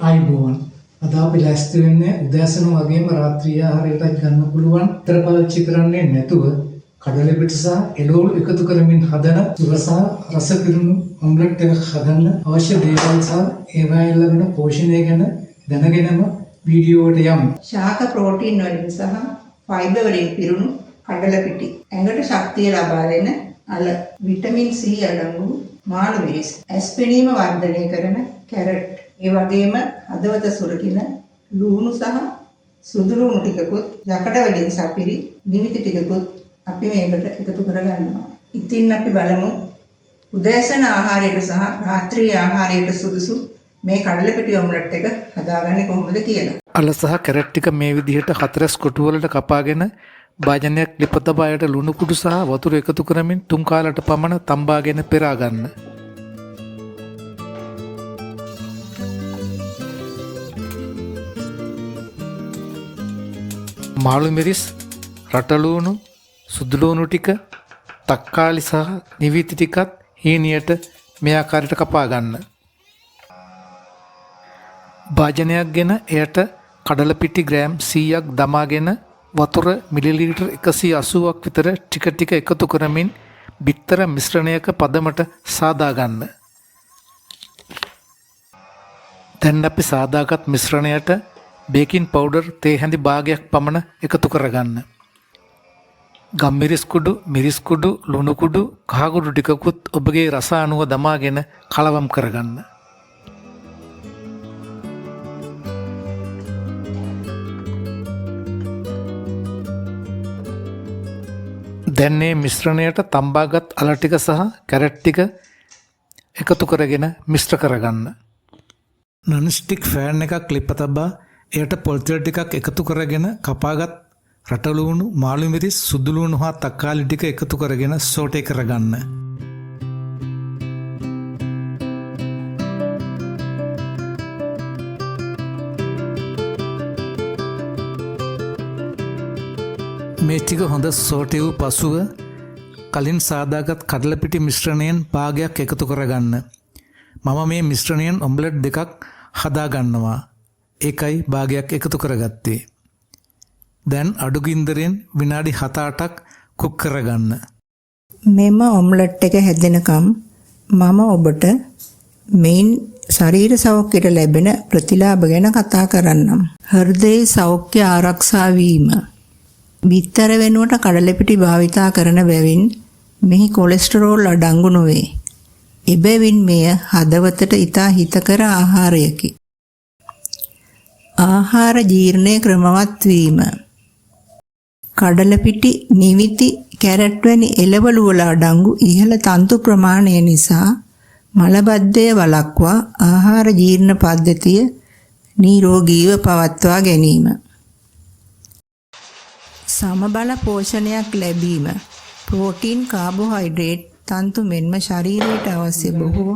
ආයිබෝවන්. අද අපි ලැස්ති වෙන්නේ උදෑසන වගේම රාත්‍රී ආහාරයටත් ගන්න පුළුවන් තර පාවිච්චි කරන්නේ නැතුව කඩල පිට සහ එළවලු එකතු කරමින් හදන සුර සහ රස පිරුණු ඔම්ලට් එකක් හදන්න අවශ්‍ය දේවල් සහ ඒවායින් ලැබෙන පෝෂණය ගැන දැනගෙනම වීඩියෝවට යමු. ශාක ප්‍රෝටීන් වලින් සහ ෆයිබර් වලින් පිරුණු කඩල පිටි ඇඟට ශක්තිය ලබා දෙන අල විටමින් C අඩංගු මාළු මිරිස් ඇස්පෙනීම වර්ධනය කරන කැරට් ඒ වගේම හදවත සුරකින ලුණු සහ සුදු ලුණු ටිකකුත් යකඩ වලින් සපිරි නිමිති ටිකකුත් අපි මේකට එකතු කරගන්නවා. ඉතින් අපි බලමු උදෑසන ආහාරයට සහ රාත්‍රී ආහාරයට සුදුසු මේ කඩල පිටි ඔම්ලට් එක හදාගන්නේ කොහොමද කියලා. අල සහ කැරට් ටික මේ විදිහට හතරස් කොටු වලට කපාගෙන භාජනයක් ලිප තබායට ලුණු කුඩු සහ වතුර එකතු කරමින් 3 කාලට පමණ තම්බාගෙන පෙරා ගන්න. මාළු මිරිස්, රටලුණු, සුදු ලුණු ටික, තක්කාලි සහ නිවිති ටිකත් හීනියට මේ ආකාරයට කපා ගන්න. භාජනයක් ගෙන එයට කඩල පිටි ග්‍රෑම් 100ක් දමාගෙන වතුර මිලිලීටර් 180ක් විතර ටික ටික එකතු කරමින් බිත්තර මිශ්‍රණයක පදමට සාදා ගන්න. දැන් අපි සාදාගත් මිශ්‍රණයට බේකින් පවුඩර් තේ හැඳි භාගයක් පමණ එකතු කරගන්න. ගම්මිරිස් කුඩු, මිරිස් කුඩු, ලුණු කුඩු, කහ කුඩු ටිකකුත් ඔබගේ රස අනුව දමාගෙන කලවම් කරගන්න. දැන් මේ මිශ්‍රණයට තම්බාගත් අල ටික සහ කැරට් ටික එකතු කරගෙන මිශ්‍ර කරගන්න. නොන් ස්ටික් ෆෑන් එකක් ලිප තබා එයට පොල් තෙල් ටිකක් එකතු කරගෙන කපාගත් රටලුණු, මාළු මිරිස්, සුදු ලුණු හා තක්කාලි ටික එකතු කරගෙන සෝටේ කරගන්න. මේ ටික හොඳ සෝටේ වූ පසුව කලින් සාදාගත් කඩල පිටි මිශ්‍රණයෙන් භාගයක් එකතු කරගන්න. මම මේ මිශ්‍රණයෙන් ඔම්ලට් දෙකක් හදා ගන්නවා. ඒකයි භාගයක් එකතු කරගත්තේ. දැන් අඩු ගින්දරෙන් විනාඩි 7-8ක් කුක් කරගන්න. මෙම ඔම්ලට් එක හැදෙනකම් මම ඔබට මේන් ශරීර සෞඛ්‍යයට ලැබෙන ප්‍රතිලාභ ගැන කතා කරන්නම්. හෘදයේ සෞඛ්‍ය ආරක්ෂා වීම. බිත්තර වෙනුවට කඩල පිටි භාවිතා කරන බැවින් මෙහි කොලෙස්ටරෝල් අඩංගු නොවේ. එබැවින් මෙය හදවතට ඉතා හිතකර ආහාරයකි. ආහාර ජීර්ණය ක්‍රමවත් වීම. කඩල පිටි, නිවිති, කැරට් වැනි එළවලු වල අඩංගු ඉහළ තන්තු ප්‍රමාණය නිසා මලබද්ධය වළක්වා ආහාර ජීර්ණ පද්ධතිය නිරෝගීව පවත්වා ගැනීම. සමබල පෝෂණයක් ලැබීම. ප්‍රෝටීන්, කාබෝහයිඩ්‍රේට්, තන්තු මෙන්ම ශරීරයට අවශ්‍ය බොහෝ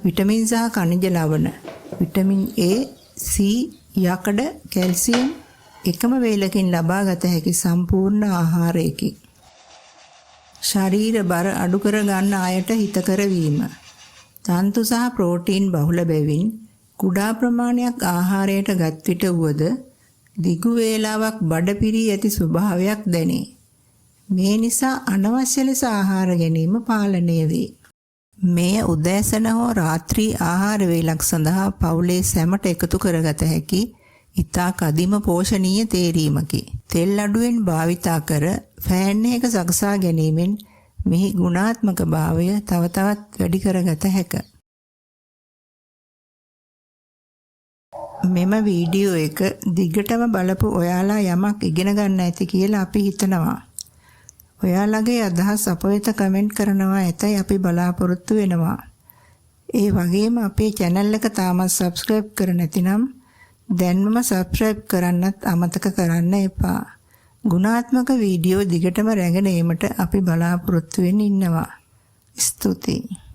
විටමින් සහ ಖನಿජ ලවණ, විටමින් A, C, යකඩ, කැල්සියම් එකම වේලකින් ලබා ගත හැකි සම්පූර්ණ ආහාරයකි. ශරීර බර අඩු කර ගන්න අයට හිතකර වීම. තන්තු සහ ප්‍රෝටීන් බහුල බැවින් කුඩා ප්‍රමාණයක් ආහාරයට ගත් විට වුවද දිගු වේලාවක් බඩ පිරී ඇති ස්වභාවයක් දැනේ. මේ නිසා අනවශ්‍ය ලෙස ආහාර ගැනීම පාලනය වේ. මෙය උදෑසන හෝ රාත්‍රී ආහාර වේලක් සඳහා පවුලේ සැමට එකතු කරගත හැකි ඉතා කදිම පෝෂණීය තේරීමකි. තෙල් අඩුවෙන් භාවිතා කර ෆෑන් එක සකසා ගැනීමෙන් මෙහි ගුණාත්මක භාවය තව තවත් වැඩි කරගත හැකිය. මෙම වීඩියෝ එක දිගටම බලපු ඔයාලා යමක් ඉගෙන ගන්න ඇති කියලා අපි හිතනවා. ඔයාලගේ අදහස් අප වෙත කමෙන්ට් කරනවා ඇතයි අපි බලාපොරොත්තු වෙනවා. ඒ වගේම අපේ channel එක තාමත් subscribe කර නැතිනම් දැන්වම subscribe කරන්නත් අමතක කරන්න එපා. ගුණාත්මක වීඩියෝ දිගටම රැගෙන ඒමට අපි බලාපොරොත්තු වෙමින් ඉන්නවා. ස්තුතියි.